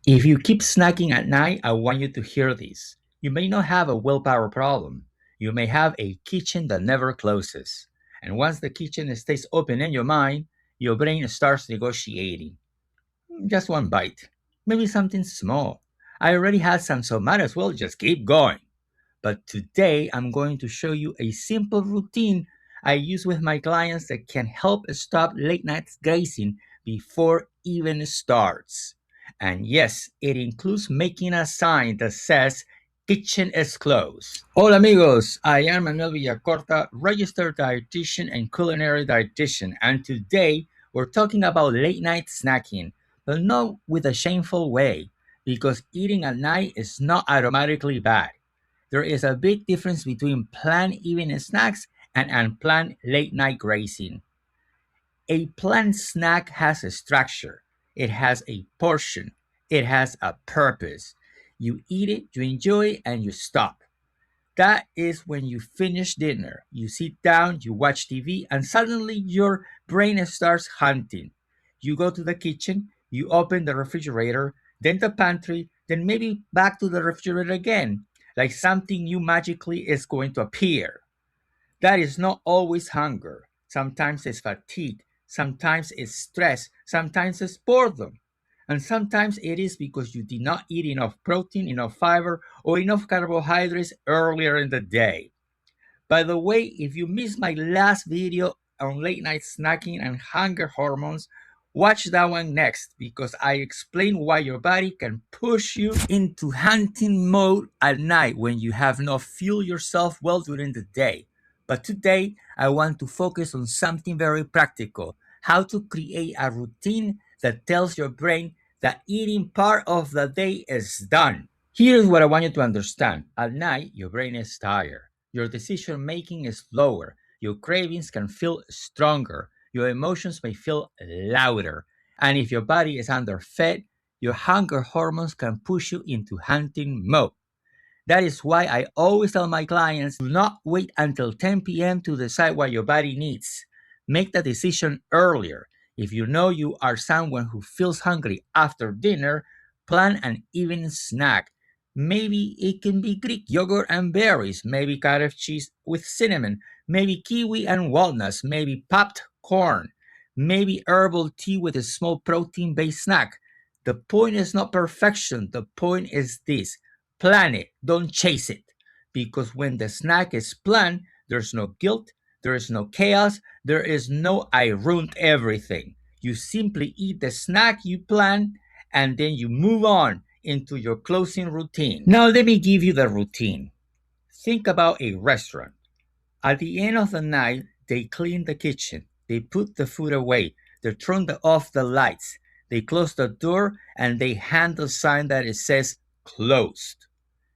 If you keep snacking at night, I want you to hear this. You may not have a willpower problem. You may have a kitchen that never closes. And once the kitchen stays open in your mind, your brain starts negotiating. Just one bite. Maybe something small. I already had some, so might as well just keep going. But today I'm going to show you a simple routine I use with my clients that can help stop late night grazing before even starts. And yes, it includes making a sign that says kitchen is closed. Hola amigos, I am Manuel Villacorta, registered dietitian and culinary dietitian, and today we're talking about late night snacking, but not with a shameful way, because eating at night is not automatically bad. There is a big difference between planned evening snacks and unplanned late night grazing. A planned snack has a structure, it has a portion, it has a purpose. You eat it, you enjoy it, and you stop. That is when you finish dinner. You sit down, you watch TV, and suddenly your brain starts hunting. You go to the kitchen, you open the refrigerator, then the pantry, then maybe back to the refrigerator again, like something new magically is going to appear. That is not always hunger. Sometimes it's fatigue. Sometimes it's stress. Sometimes it's boredom. And sometimes it is because you did not eat enough protein, enough fiber, or enough carbohydrates earlier in the day. By the way, if you missed my last video on late night snacking and hunger hormones, watch that one next because I explain why your body can push you into hunting mode at night when you have not fueled yourself well during the day. But today, I want to focus on something very practical: how to create a routine that tells your brain that eating part of the day is done. Here's what I want you to understand. At night, your brain is tired. Your decision making is lower. Your cravings can feel stronger. Your emotions may feel louder. And if your body is underfed, your hunger hormones can push you into hunting mode. That is why I always tell my clients, do not wait until 10 p.m. to decide what your body needs. Make the decision earlier. If you know you are someone who feels hungry after dinner, plan an evening snack. Maybe it can be Greek yogurt and berries, maybe cottage cheese with cinnamon, maybe kiwi and walnuts, maybe popped corn, maybe herbal tea with a small protein based snack. The point is not perfection, the point is this: plan it, don't chase it. Because when the snack is planned, there's no guilt, there is no chaos, there is no I ruined everything. You simply eat the snack you plan and then you move on into your closing routine. Now, let me give you the routine. Think about a restaurant. At the end of the night, they clean the kitchen, they put the food away, they turn off the lights, they close the door, and they hang the sign that it says closed.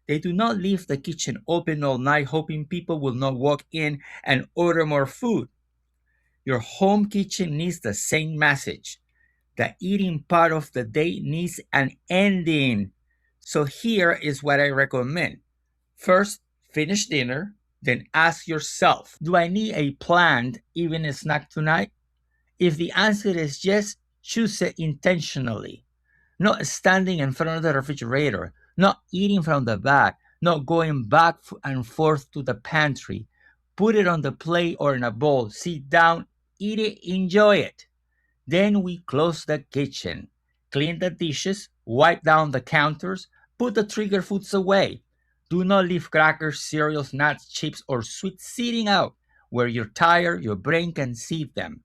They do not leave the kitchen open all night hoping people will not walk in and order more food. Your home kitchen needs the same message. The eating part of the day needs an ending. So here is what I recommend. First, finish dinner, then ask yourself, do I need a planned evening snack tonight? If the answer is yes, choose it intentionally. Not standing in front of the refrigerator, not eating from the back, not going back and forth to the pantry. Put it on the plate or in a bowl, sit down, eat it, enjoy it. Then we close the kitchen, clean the dishes, wipe down the counters, put the trigger foods away. Do not leave crackers, cereals, nuts, chips, or sweets sitting out where you're tired, your brain can see them.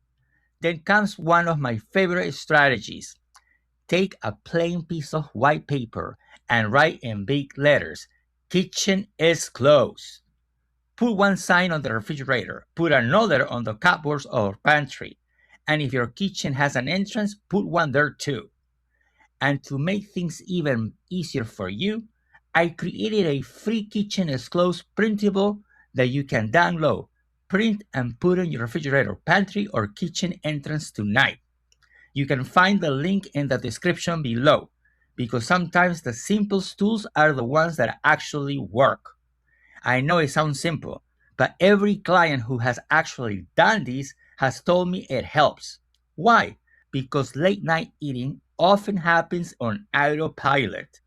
Then comes one of my favorite strategies. Take a plain piece of white paper and write in big letters, kitchen is closed. Put one sign on the refrigerator, put another on the cupboards or pantry. And if your kitchen has an entrance, put one there too. And to make things even easier for you, I created a free kitchen is closed printable that you can download, print, and put in your refrigerator, pantry, or kitchen entrance tonight. You can find the link in the description below because sometimes the simplest tools are the ones that actually work. I know it sounds simple, but every client who has actually done this has told me it helps. Why? Because late night eating often happens on autopilot.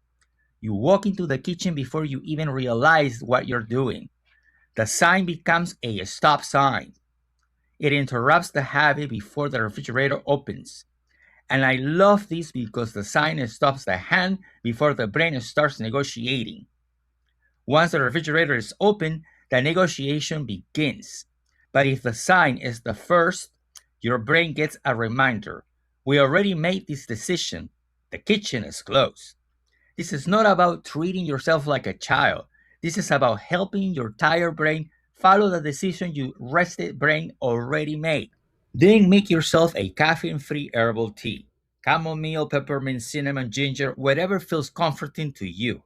You walk into the kitchen before you even realize what you're doing. The sign becomes a stop sign. It interrupts the habit before the refrigerator opens. And I love this because the sign stops the hand before the brain starts negotiating. Once the refrigerator is open, the negotiation begins. But if the sign is the first, your brain gets a reminder. We already made this decision. The kitchen is closed. This is not about treating yourself like a child. This is about helping your tired brain follow the decision your rested brain already made. Then make yourself a caffeine-free herbal tea. Chamomile, peppermint, cinnamon, ginger, whatever feels comforting to you.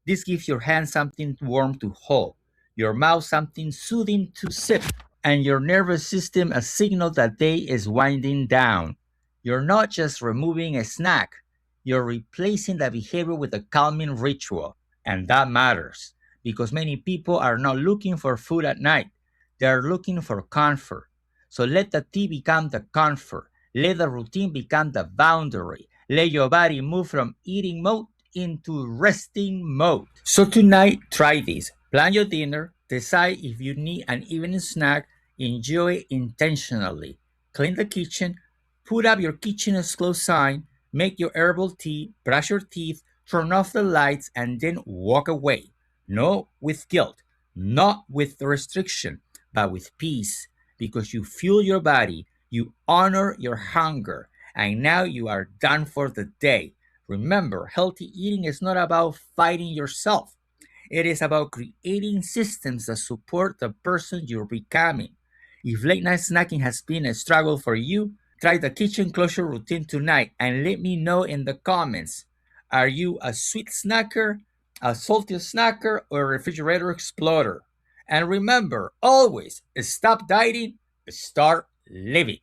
This gives your hand something warm to hold, your mouth something soothing to sip, and your nervous system a signal that day is winding down. You're not just removing a snack, you're replacing the behavior with a calming ritual. And that matters because many people are not looking for food at night, they're looking for comfort. So let the tea become the comfort. Let the routine become the boundary. Let your body move from eating mode into resting mode. So tonight, try this. Plan your dinner, decide if you need an evening snack, enjoy it intentionally. Clean the kitchen, put up your kitchen is closed sign, make your herbal tea, brush your teeth, turn off the lights, and then walk away. No with guilt, not with restriction, but with peace, because you fuel your body, you honor your hunger, and now you are done for the day. Remember, healthy eating is not about fighting yourself. It is about creating systems that support the person you're becoming. If late night snacking has been a struggle for you, try the kitchen closure routine tonight and let me know in the comments. Are you a sweet snacker, a salty snacker, or a refrigerator exploder? And remember, always stop dieting, start living.